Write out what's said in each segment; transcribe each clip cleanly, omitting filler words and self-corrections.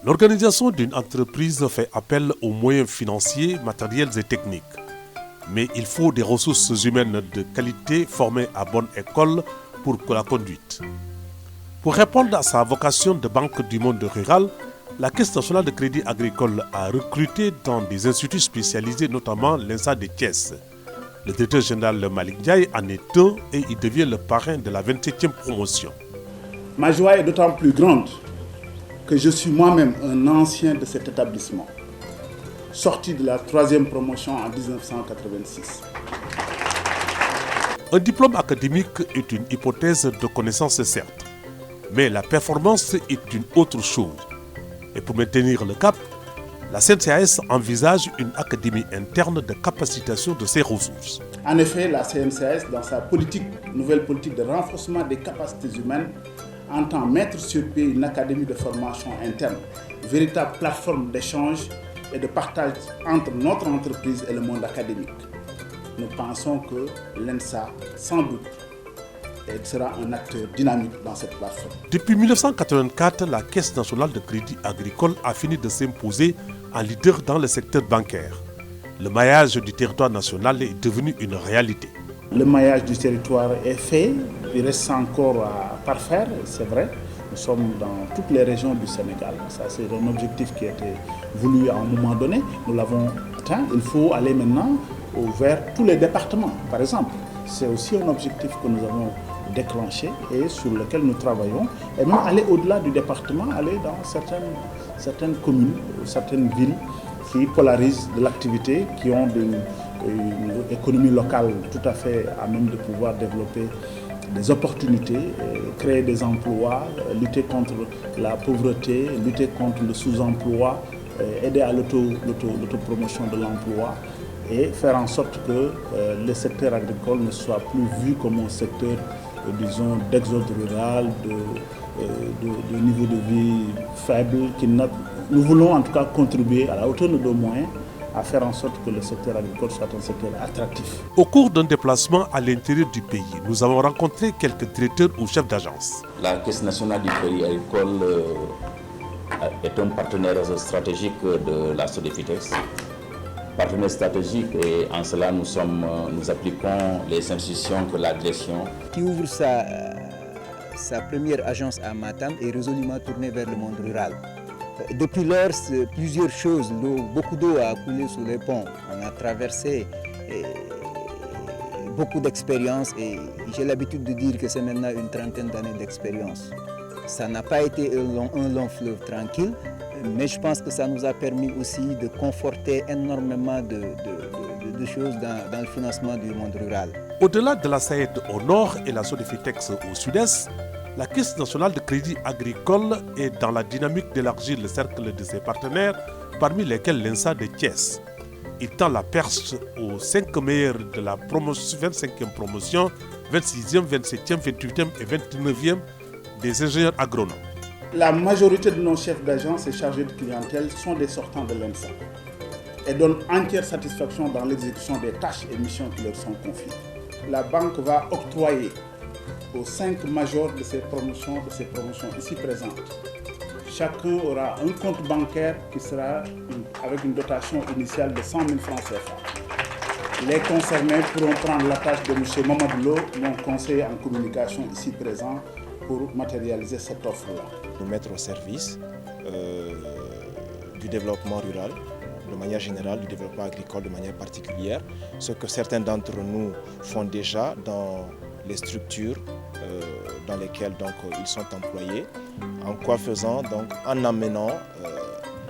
L'organisation d'une entreprise fait appel aux moyens financiers, matériels et techniques. Mais il faut des ressources humaines de qualité formées à bonne école pour la conduite. Pour répondre à sa vocation de banque du monde rural, la Caisse nationale de crédit agricole a recruté dans des instituts spécialisés, notamment l'INSA de Thiès. Le directeur général Malik Ndiaye en est un et il devient le parrain de la 27e promotion. Ma joie est d'autant plus grande que je suis moi-même un ancien de cet établissement, sorti de la 3e promotion en 1986. Un diplôme académique est une hypothèse de connaissance certes, mais la performance est une autre chose. Et pour maintenir le cap, la CNCAS envisage une académie interne de capacitation de ses ressources. En effet, la CNCAS, dans sa nouvelle politique de renforcement des capacités humaines, entend mettre sur pied une académie de formation interne, véritable plateforme d'échange et de partage entre notre entreprise et le monde académique. Nous pensons que l'INSA, sans doute, sera un acteur dynamique dans cette plateforme. Depuis 1984, la Caisse nationale de crédit agricole a fini de s'imposer en leader dans le secteur bancaire. Le maillage du territoire national est devenu une réalité. Le maillage du territoire est fait, il reste encore à parfaire, c'est vrai. Nous sommes dans toutes les régions du Sénégal. Ça, c'est un objectif qui a été voulu à un moment donné. Nous l'avons atteint. Il faut aller maintenant vers tous les départements, par exemple. C'est aussi un objectif que nous avons déclenché et sur lequel nous travaillons. Et même aller au-delà du département, aller dans certaines communes, certaines villes qui polarisent de l'activité, qui ont une économie locale tout à fait à même de pouvoir développer des opportunités, créer des emplois, lutter contre la pauvreté, lutter contre le sous-emploi, aider à l'autopromotion de l'emploi et faire en sorte que le secteur agricole ne soit plus vu comme un secteur, disons, d'exode rural, de niveau de vie faible. Nous voulons en tout cas contribuer à la hauteur de nos moyens à faire en sorte que le secteur agricole soit un secteur attractif. Au cours d'un déplacement à l'intérieur du pays, nous avons rencontré quelques directeurs ou chefs d'agence. La Caisse nationale du crédit agricole est un partenaire stratégique de la Sodefitex. Partenaire stratégique et en cela nous appliquons les institutions que la direction qui ouvre sa première agence à Matam est résolument tournée vers le monde rural. Depuis lors, plusieurs choses, beaucoup d'eau a coulé sous les ponts. On a traversé beaucoup d'expériences et j'ai l'habitude de dire que c'est maintenant une trentaine d'années d'expérience. Ça n'a pas été un long fleuve tranquille, mais je pense que ça nous a permis aussi de conforter énormément de choses dans le financement du monde rural. Au-delà de la SAED au nord et la Sodefitex au sud-est, la Caisse nationale de crédit agricole est dans la dynamique d'élargir le cercle de ses partenaires, parmi lesquels l'INSA de Thiès. Il tend la perche aux 5 meilleurs de la 25e promotion, 26e, 27e, 28e et 29e des ingénieurs agronomes. La majorité de nos chefs d'agence et chargés de clientèle sont des sortants de l'INSA et donnent entière satisfaction dans l'exécution des tâches et missions qui leur sont confiées. La banque va octroyer aux 5 majors de ces promotions ici présentes. Chacun aura un compte bancaire qui sera avec une dotation initiale de 100 000 francs CFA. Les concernés pourront prendre la tâche de M. Mamadou Lo, mon conseiller en communication ici présent, pour matérialiser cette offre-là. Nous mettre au service du développement rural, de manière générale, du développement agricole de manière particulière, ce que certains d'entre nous font déjà dans les structures dans lesquelles ils sont employés, en quoi faisant en amenant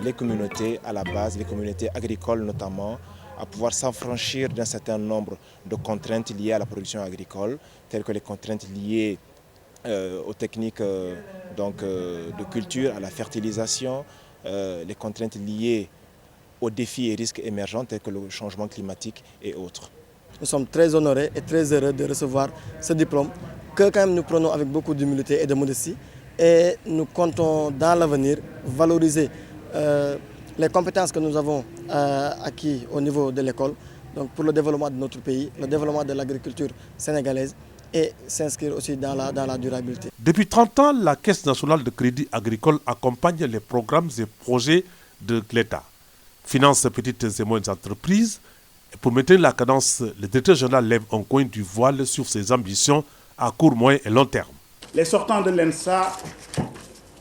les communautés à la base, les communautés agricoles notamment, à pouvoir s'affranchir d'un certain nombre de contraintes liées à la production agricole, telles que les contraintes liées aux techniques de culture, à la fertilisation, les contraintes liées aux défis et risques émergents tels que le changement climatique et autres. Nous sommes très honorés et très heureux de recevoir ce diplôme que quand même nous prenons avec beaucoup d'humilité et de modestie et nous comptons dans l'avenir valoriser les compétences que nous avons acquises au niveau de l'école donc pour le développement de notre pays, le développement de l'agriculture sénégalaise et s'inscrire aussi dans la durabilité. Depuis 30 ans, la Caisse nationale de crédit agricole accompagne les programmes et projets de l'État, finance petites et moyennes entreprises. Et pour maintenir la cadence, le directeur général lève un coin du voile sur ses ambitions à court, moyen et long terme. Les sortants de l'ENSA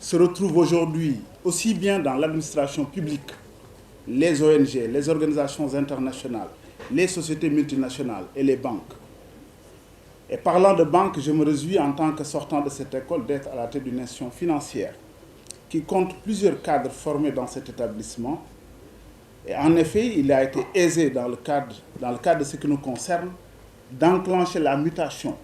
se retrouvent aujourd'hui aussi bien dans l'administration publique, les ONG, les organisations internationales, les sociétés multinationales et les banques. Et parlant de banques, je me réjouis en tant que sortant de cette école d'être à la tête d'une institution financière qui compte plusieurs cadres formés dans cet établissement. Et en effet, il a été aisé dans le cadre de ce qui nous concerne d'enclencher la mutation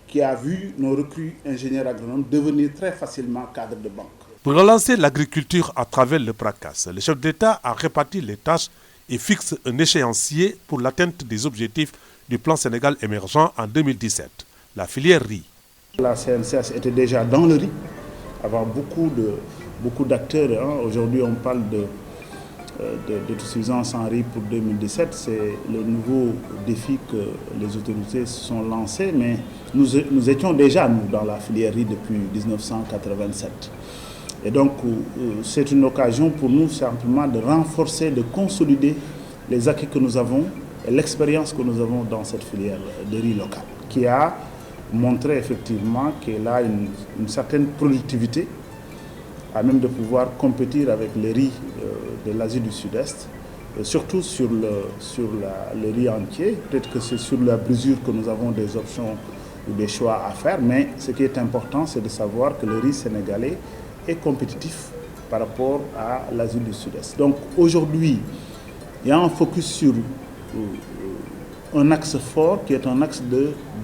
qui a vu nos recrues ingénieurs agronomes devenir très facilement cadres de banque. Pour relancer l'agriculture à travers le PRACAS, le chef d'État a réparti les tâches et fixe un échéancier pour l'atteinte des objectifs du plan Sénégal émergent en 2017, la filière riz. La CNCS était déjà dans le riz, avant beaucoup d'acteurs. Aujourd'hui, on parle d'autosuffisance en riz pour 2017. C'est le nouveau défi que les autorités se sont lancés, mais nous étions déjà, nous, dans la filière riz depuis 1987. Et donc, c'est une occasion pour nous simplement de renforcer, de consolider les acquis que nous avons et l'expérience que nous avons dans cette filière de riz local, qui a montré effectivement qu'elle a une certaine productivité, à même de pouvoir compétir avec les riz de l'Asie du Sud-Est, surtout sur le riz entier. Peut-être que c'est sur la mesure que nous avons des options ou des choix à faire, mais ce qui est important, c'est de savoir que le riz sénégalais est compétitif par rapport à l'Asie du Sud-Est. Donc aujourd'hui, il y a un focus sur un axe fort qui est un axe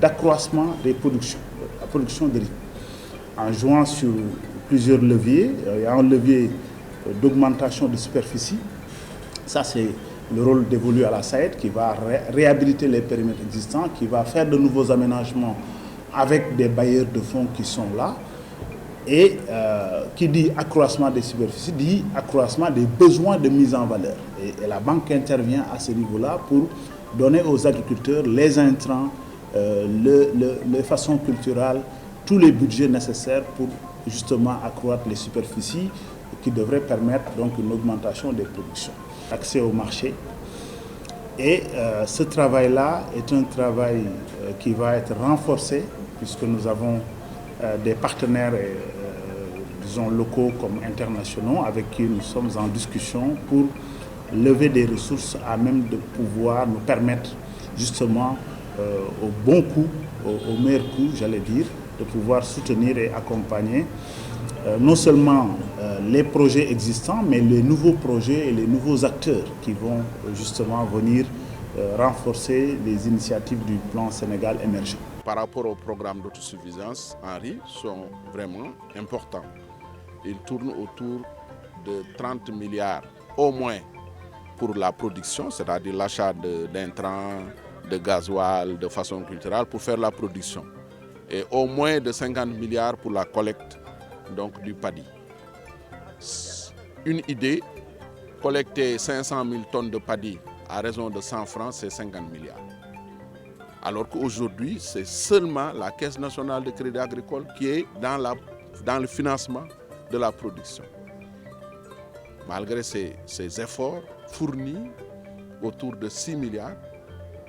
d'accroissement des productions, la production de riz, en jouant sur plusieurs leviers. Il y a un levier d'augmentation de superficie. Ça, c'est le rôle dévolu à la SAED qui va réhabiliter les périmètres existants, qui va faire de nouveaux aménagements avec des bailleurs de fonds qui sont là. Et qui dit accroissement des superficies, dit accroissement des besoins de mise en valeur. Et la banque intervient à ce niveau-là pour donner aux agriculteurs les intrants, les façons culturelles, tous les budgets nécessaires pour justement accroître les superficies qui devraient permettre donc une augmentation des productions. Accès au marché. Et ce travail-là est un travail qui va être renforcé puisque nous avons des partenaires disons locaux comme internationaux avec qui nous sommes en discussion pour lever des ressources à même de pouvoir nous permettre justement au bon coût, au meilleur coût, j'allais dire, de pouvoir soutenir et accompagner non seulement les projets existants, mais les nouveaux projets et les nouveaux acteurs qui vont justement venir renforcer les initiatives du plan Sénégal émergent. Par rapport au programme d'autosuffisance en riz sont vraiment importants. Ils tournent autour de 30 milliards au moins pour la production, c'est-à-dire l'achat d'intrants, de gasoil, de façon culturelle pour faire la production. Et au moins de 50 milliards pour la collecte donc, du paddy. Une idée, collecter 500 000 tonnes de paddy à raison de 100 francs, c'est 50 milliards. Alors qu'aujourd'hui, c'est seulement la Caisse nationale de crédit agricole qui est dans le financement de la production. Malgré ces efforts fournis autour de 6 milliards,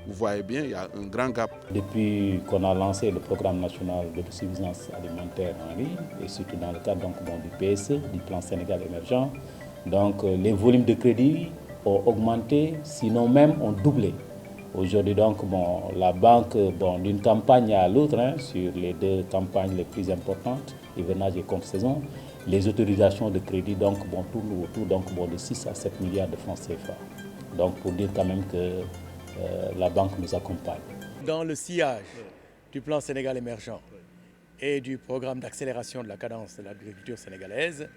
vous voyez bien, il y a un grand gap. Depuis qu'on a lancé le programme national d'autosuffisance alimentaire en riz, et surtout dans le cadre du PSE, du plan Sénégal émergent, donc les volumes de crédit ont augmenté, sinon même ont doublé. Aujourd'hui, donc, la banque, d'une campagne à l'autre, sur les deux campagnes les plus importantes, hivernage et contre-saison, les autorisations de crédit tournent autour de 6 à 7 milliards de francs CFA. Donc, pour dire quand même que la banque nous accompagne. Dans le sillage du plan Sénégal émergent et du programme d'accélération de la cadence de l'agriculture sénégalaise,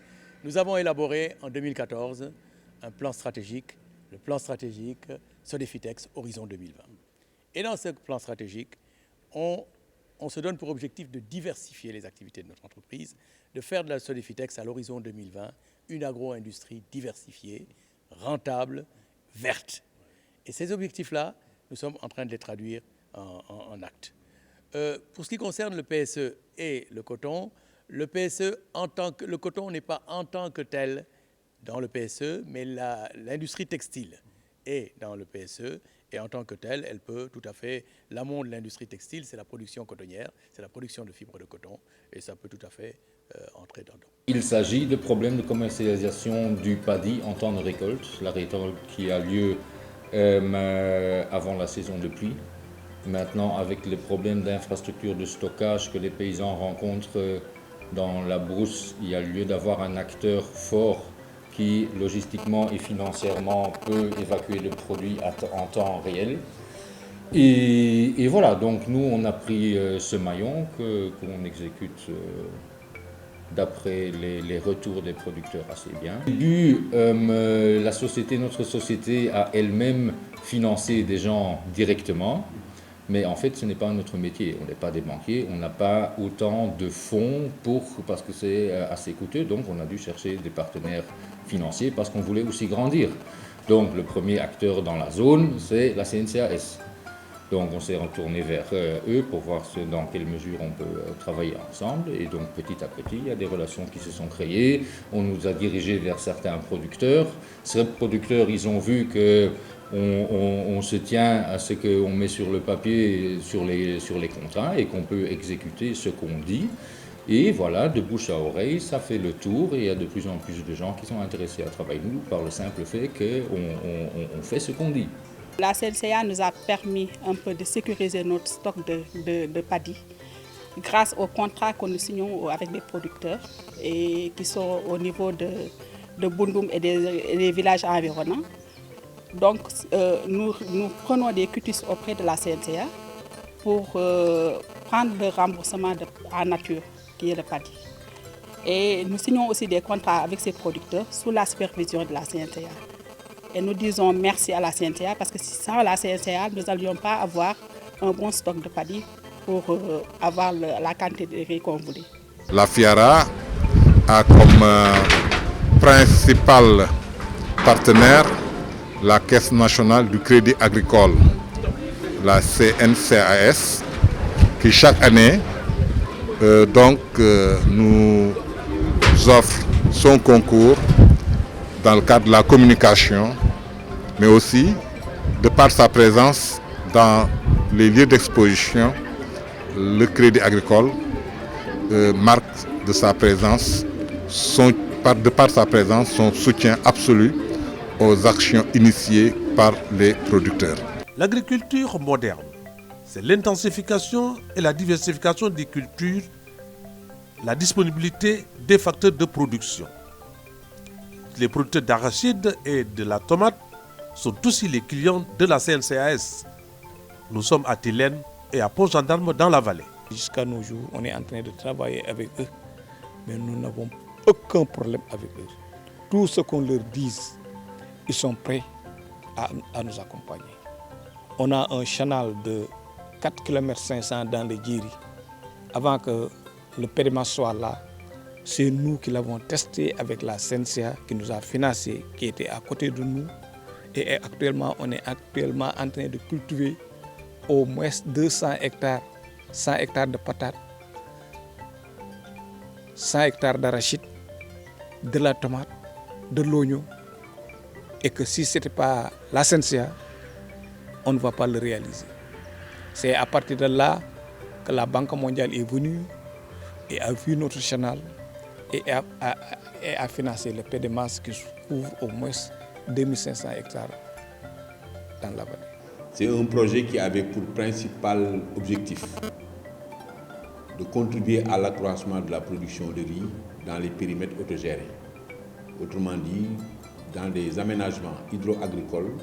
nous avons élaboré en 2014 un plan stratégique, le plan stratégique Sodefitex Horizon 2020. Et dans ce plan stratégique, on se donne pour objectif de diversifier les activités de notre entreprise, de faire de la Sodefitex à l'horizon 2020 une agro-industrie diversifiée, rentable, verte. Et ces objectifs-là, nous sommes en train de les traduire en actes. Pour ce qui concerne le PSE et le coton, le coton n'est pas en tant que tel dans le PSE, mais l'industrie textile est dans le PSE et en tant que telle, elle peut tout à fait, l'amont de l'industrie textile, c'est la production cotonnière, c'est la production de fibres de coton et ça peut tout à fait entrer dedans. Il s'agit de problèmes de commercialisation du paddy en temps de récolte, la récolte qui a lieu avant la saison de pluie. Maintenant, avec les problèmes d'infrastructure de stockage que les paysans rencontrent dans la brousse, il y a lieu d'avoir un acteur fort qui, logistiquement et financièrement, peut évacuer le produit en temps réel. Et voilà, donc nous, on a pris ce maillon qu'on exécute d'après les retours des producteurs assez bien. Au début, notre société a elle-même financé des gens directement. Mais en fait, ce n'est pas notre métier. On n'est pas des banquiers, on n'a pas autant de fonds parce que c'est assez coûteux. Donc, on a dû chercher des partenaires financiers parce qu'on voulait aussi grandir. Donc, le premier acteur dans la zone, c'est la CNCAS. Donc, on s'est retourné vers eux pour voir dans quelle mesure on peut travailler ensemble. Et donc, petit à petit, il y a des relations qui se sont créées. On nous a dirigés vers certains producteurs. Ces producteurs, ils ont vu que on se tient à ce qu'on met sur le papier, sur les contrats et qu'on peut exécuter ce qu'on dit. Et voilà, de bouche à oreille, ça fait le tour et il y a de plus en plus de gens qui sont intéressés à travailler avec nous par le simple fait qu'on fait ce qu'on dit. La CNCA nous a permis un peu de sécuriser notre stock de paddy grâce aux contrats que nous signons avec les producteurs et qui sont au niveau de Boundoum et des villages environnants. Donc, nous prenons des cutus auprès de la CNCA pour prendre le remboursement en nature, qui est le paddy. Et nous signons aussi des contrats avec ces producteurs sous la supervision de la CNCA. Et nous disons merci à la CNCA parce que sans la CNCA, nous n'allions pas avoir un bon stock de paddy pour avoir la quantité de riz qu'on voulait. La FIARA a comme principal partenaire la Caisse nationale du crédit agricole, la CNCAS, qui chaque année nous offre son concours dans le cadre de la communication, mais aussi de par sa présence dans les lieux d'exposition. Le crédit agricole marque de sa présence, de par sa présence, son soutien absolu aux actions initiées par les producteurs. L'agriculture moderne, c'est l'intensification et la diversification des cultures, la disponibilité des facteurs de production. Les producteurs d'arachide et de la tomate sont aussi les clients de la CNCAS. Nous sommes à Télène et à Pont-Gendarme dans la vallée. Jusqu'à nos jours, on est en train de travailler avec eux, mais nous n'avons aucun problème avec eux. Tout ce qu'on leur dise, ils sont prêts à nous accompagner. On a un canal de 4,5 km dans les Djiri. Avant que le périmètre soit là, c'est nous qui l'avons testé avec la CNCA qui nous a financé, qui était à côté de nous. Et actuellement, on est en train de cultiver au moins 200 hectares, 100 hectares de patates, 100 hectares d'arachide, de la tomate, de l'oignon. Et que si ce n'était pas la CNCA, on ne va pas le réaliser. C'est à partir de là que la Banque mondiale est venue et a vu notre canal et a financé le PDMAS qui couvre au moins 2500 hectares dans la vallée. C'est un projet qui avait pour principal objectif de contribuer à l'accroissement de la production de riz dans les périmètres autogérés. Autrement dit, dans des aménagements hydro-agricoles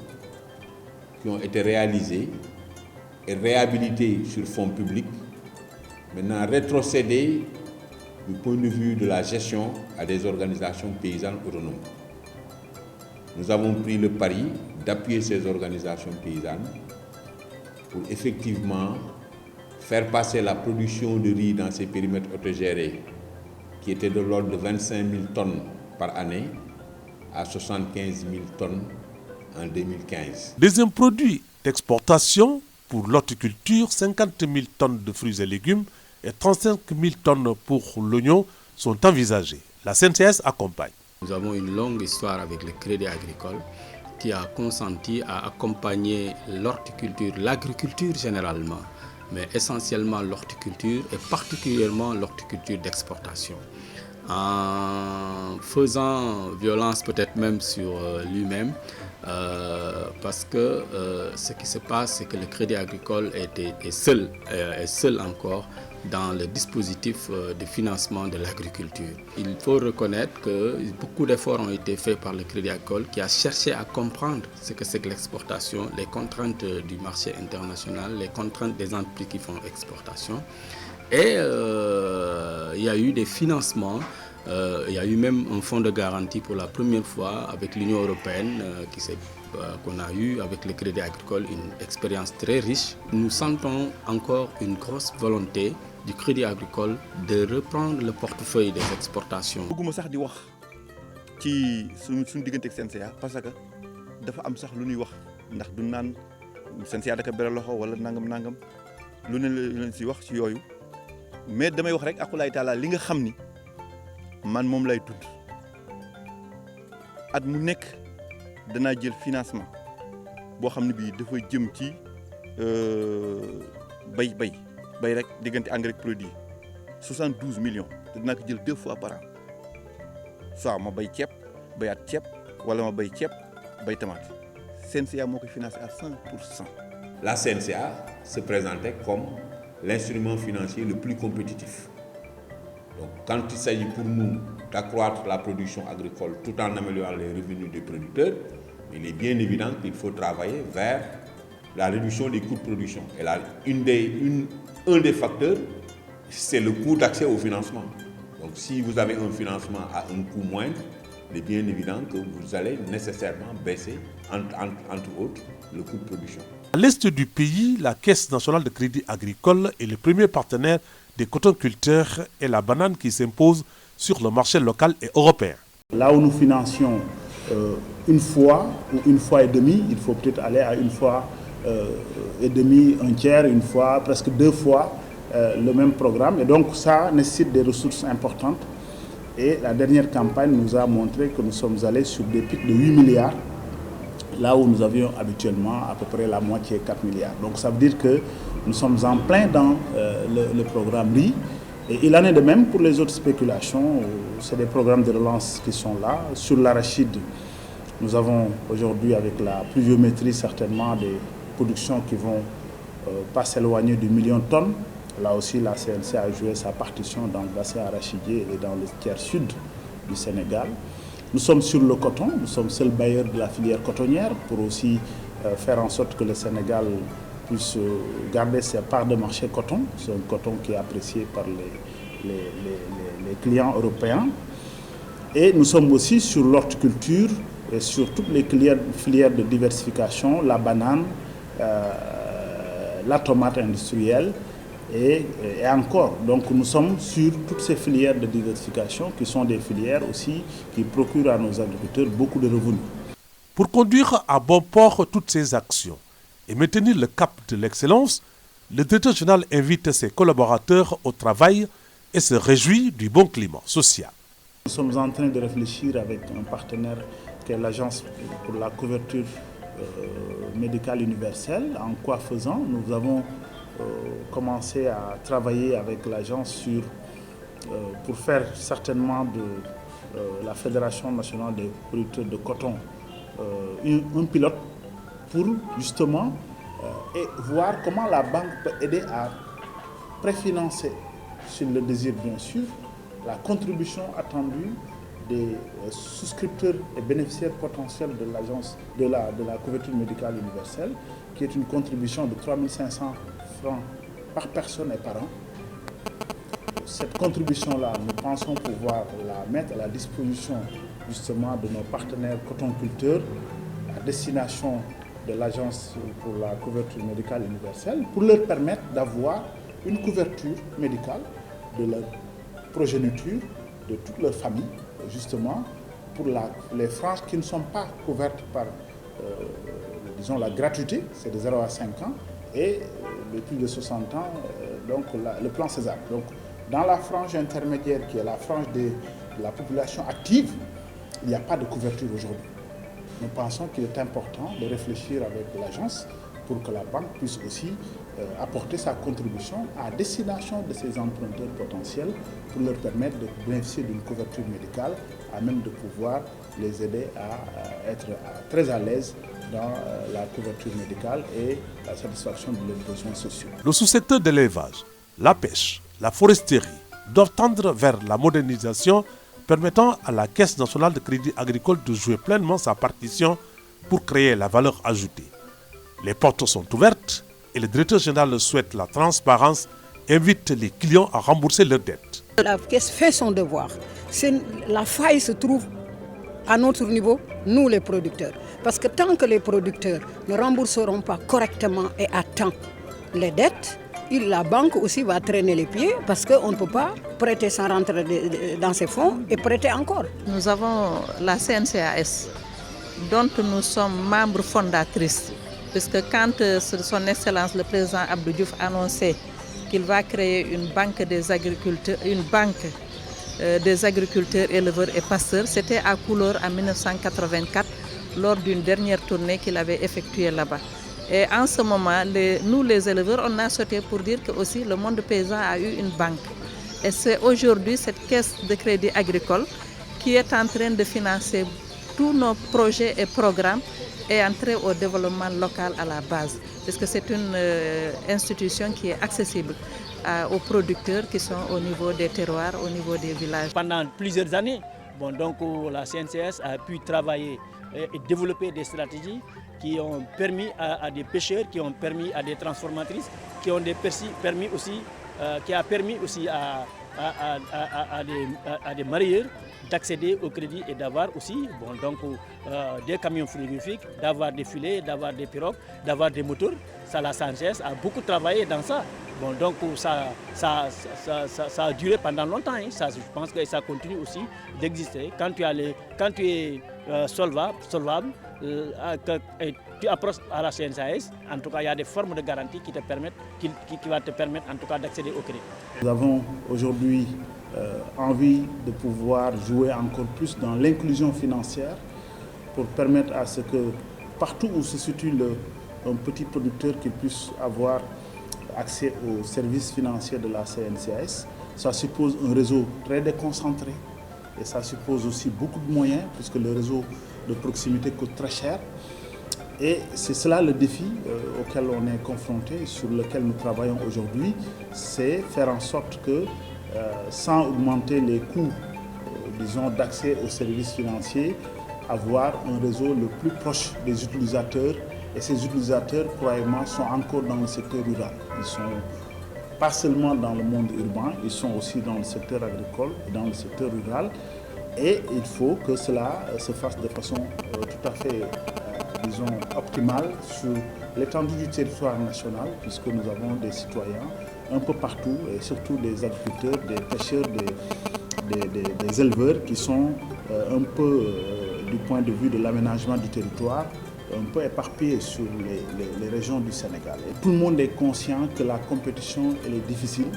qui ont été réalisés et réhabilités sur fonds publics, maintenant rétrocédés du point de vue de la gestion à des organisations paysannes autonomes. Nous avons pris le pari d'appuyer ces organisations paysannes pour effectivement faire passer la production de riz dans ces périmètres autogérés qui était de l'ordre de 25 000 tonnes par année à 75 000 tonnes en 2015. Deuxième produit d'exportation pour l'horticulture, 50 000 tonnes de fruits et légumes et 35 000 tonnes pour l'oignon sont envisagées. La CNCS accompagne. Nous avons une longue histoire avec le Crédit Agricole qui a consenti à accompagner l'horticulture, l'agriculture généralement, mais essentiellement l'horticulture et particulièrement l'horticulture d'exportation. En faisant violence peut-être même sur lui-même, parce que ce qui se passe, c'est que le Crédit Agricole est seul encore dans le dispositif de financement de l'agriculture. Il faut reconnaître que beaucoup d'efforts ont été faits par le Crédit Agricole qui a cherché à comprendre ce que c'est que l'exportation, les contraintes du marché international, les contraintes des entreprises qui font exportation. Et il y a eu des financements, il y a eu même un fonds de garantie pour la première fois avec l'Union européenne qu'on a eu avec le Crédit Agricole, une expérience très riche. Nous sentons encore une grosse volonté du Crédit Agricole de reprendre le portefeuille des exportations. bëgguma sax di wax ci suñu diggante ak CNCA parce que dafa am sax lu ñuy wax ndax du naan CNCA da ko beral loxo wala nangam lu ne leen si wax ci yooyu mais damay wax rek akulaay taala li nga xam ni man moom lay tudd at mu nekk danaa jël financement boo xam ne bii dafa jëm ci bay rek diggante engrais produit 72 millions te dinaa ko jël 2 fois par an soit ma bay ceeb bayaat ceeb wala ma bay ceeb bay tomate CNCA moo koy financé à 100%. La CNCA se présentait comme l'instrument financier le plus compétitif. Donc, quand il s'agit pour nous d'accroître la production agricole tout en améliorant les revenus des producteurs, il est bien évident qu'il faut travailler vers la réduction des coûts de production. Et là, un des facteurs, c'est le coût d'accès au financement. Donc, si vous avez un financement à un coût moindre, il est bien évident que vous allez nécessairement baisser, entre autres, le coût de production. À l'est du pays, la Caisse nationale de crédit agricole est le premier partenaire des cotonculteurs et la banane qui s'impose sur le marché local et européen. Là où nous financions une fois ou une fois et demie, il faut peut-être aller à une fois et demie, un tiers, une fois, presque 2 fois le même programme. Et donc ça nécessite des ressources importantes. Et la dernière campagne nous a montré que nous sommes allés sur des pics de 8 milliards, là où nous avions habituellement à peu près la moitié, 4 milliards. Donc ça veut dire que nous sommes en plein dans le programme riz. Et il en est de même pour les autres spéculations. C'est des programmes de relance qui sont là. Sur l'arachide, nous avons aujourd'hui, avec la pluviométrie, certainement des productions qui vont pas s'éloigner du 1 million de tonnes. Là aussi, la CNC a joué sa partition dans le bassin arachidier et dans le tiers sud du Sénégal. Nous sommes sur le coton, nous sommes seul bailleur de la filière cotonnière pour aussi faire en sorte que le Sénégal puisse garder ses parts de marché coton. C'est un coton qui est apprécié par les clients européens. Et nous sommes aussi sur l'horticulture et sur toutes les filières de diversification, la banane, la tomate industrielle et encore. Donc nous sommes sur toutes ces filières de diversification qui sont des filières aussi qui procurent à nos agriculteurs beaucoup de revenus. Pour conduire à bon port toutes ces actions et maintenir le cap de l'excellence, le directeur général invite ses collaborateurs au travail et se réjouit du bon climat social. Nous sommes en train de réfléchir avec un partenaire qui est l'Agence pour la couverture médicale universelle. En quoi faisant, nous avons commencé à travailler avec l'agence pour faire certainement de la Fédération nationale des producteurs de coton un pilote pour justement voir comment la banque peut aider à préfinancer, s'il le désire bien sûr, la contribution attendue des souscripteurs et bénéficiaires potentiels de l'agence de la couverture médicale universelle, qui est une contribution de 3 500 francs par personne et par an. Cette contribution-là, nous pensons pouvoir la mettre à la disposition justement de nos partenaires cotonculteurs à destination de l'Agence pour la couverture médicale universelle pour leur permettre d'avoir une couverture médicale de leur progéniture, de toute leur famille, justement pour les franges qui ne sont pas couvertes par disons la gratuité, c'est de 0 à 5 ans, et de plus de 60 ans, donc le plan César. Donc, dans la frange intermédiaire, qui est la frange de la population active, il n'y a pas de couverture aujourd'hui. Nous pensons qu'il est important de réfléchir avec l'agence pour que la banque puisse aussi apporter sa contribution à destination de ces emprunteurs potentiels pour leur permettre de bénéficier d'une couverture médicale à même de pouvoir les aider à être très à l'aise dans la couverture médicale et la satisfaction de leurs besoins sociaux. Le sous-secteur de l'élevage, la pêche, la foresterie doivent tendre vers la modernisation permettant à la Caisse nationale de crédit agricole de jouer pleinement sa partition pour créer la valeur ajoutée. Les portes sont ouvertes et le directeur général souhaite la transparence et invite les clients à rembourser leurs dettes. La Caisse fait son devoir. La faille se trouve à notre niveau, nous les producteurs. Parce que tant que les producteurs ne rembourseront pas correctement et à temps les dettes, la banque aussi va traîner les pieds parce qu'on ne peut pas prêter sans rentrer dans ses fonds et prêter encore. Nous avons la CNCAS dont nous sommes membres fondatrices. Puisque quand son Excellence le président Abdou Diouf annonçait qu'il va créer une banque des agriculteurs, éleveurs et pasteurs, c'était à Couleur en 1984 lors d'une dernière tournée qu'il avait effectuée là-bas. Et en ce moment, nous les éleveurs, on a sauté pour dire que aussi le monde paysan a eu une banque. Et c'est aujourd'hui cette caisse de crédit agricole qui est en train de financer tous nos projets et programmes et entrer au développement local à la base, parce que c'est une institution qui est accessible aux producteurs qui sont au niveau des terroirs, au niveau des villages. Pendant plusieurs années, donc la CNCS a pu travailler et développer des stratégies qui ont permis à des pêcheurs, qui ont permis à des transformatrices, qui ont permis aussi à des marieurs d'accéder au crédit et d'avoir aussi des camions frigorifiques, d'avoir des filets, d'avoir des pirogues, d'avoir des moteurs. Ça, la CNCS a beaucoup travaillé dans ça. Donc ça a duré pendant longtemps. Hein. Ça, je pense que ça continue aussi d'exister. Quand tu es solvable, et tu approches à la CNCS, en tout cas il y a des formes de garantie qui va te permettre en tout cas d'accéder au crédit. Nous avons aujourd'hui envie de pouvoir jouer encore plus dans l'inclusion financière pour permettre à ce que partout où se situe un petit producteur qu'il puisse avoir accès aux services financiers de la CNCS. Ça suppose un réseau très déconcentré et ça suppose aussi beaucoup de moyens puisque le réseau de proximité coûte très cher. Et c'est cela le défi auquel on est confronté, sur lequel nous travaillons aujourd'hui, c'est faire en sorte que sans augmenter les coûts d'accès aux services financiers, avoir un réseau le plus proche des utilisateurs. Et ces utilisateurs, croyez-moi, sont encore dans le secteur rural. Ils ne sont pas seulement dans le monde urbain, ils sont aussi dans le secteur agricole et dans le secteur rural. Et il faut que cela se fasse de façon tout à fait, optimale sur l'étendue du territoire national, puisque nous avons des citoyens un peu partout, et surtout des agriculteurs, des pêcheurs, des éleveurs qui sont un peu, du point de vue de l'aménagement du territoire, un peu éparpillés sur les régions du Sénégal. Et tout le monde est conscient que la compétition elle est difficile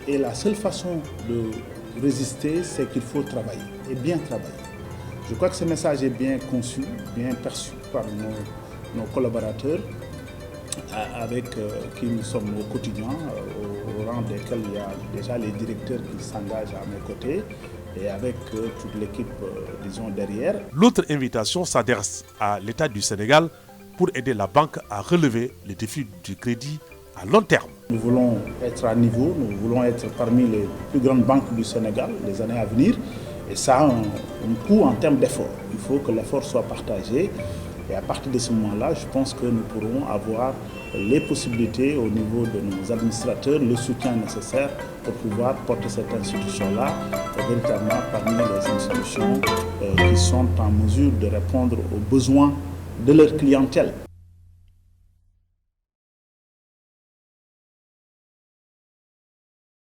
et la seule façon de résister, c'est qu'il faut travailler et bien travailler. Je crois que ce message est bien conçu, bien perçu par nos collaborateurs avec qui nous sommes au quotidien, au rang desquels il y a déjà les directeurs qui s'engagent à mes côtés et avec toute l'équipe, derrière. L'autre invitation s'adresse à l'État du Sénégal pour aider la banque à relever les défis du crédit à long terme. Nous voulons être à niveau, nous voulons être parmi les plus grandes banques du Sénégal les années à venir et ça a un coût en termes d'effort. Il faut que l'effort soit partagé et à partir de ce moment-là, je pense que nous pourrons avoir les possibilités au niveau de nos administrateurs, le soutien nécessaire pour pouvoir porter cette institution-là véritablement parmi les institutions qui sont en mesure de répondre aux besoins de leur clientèle.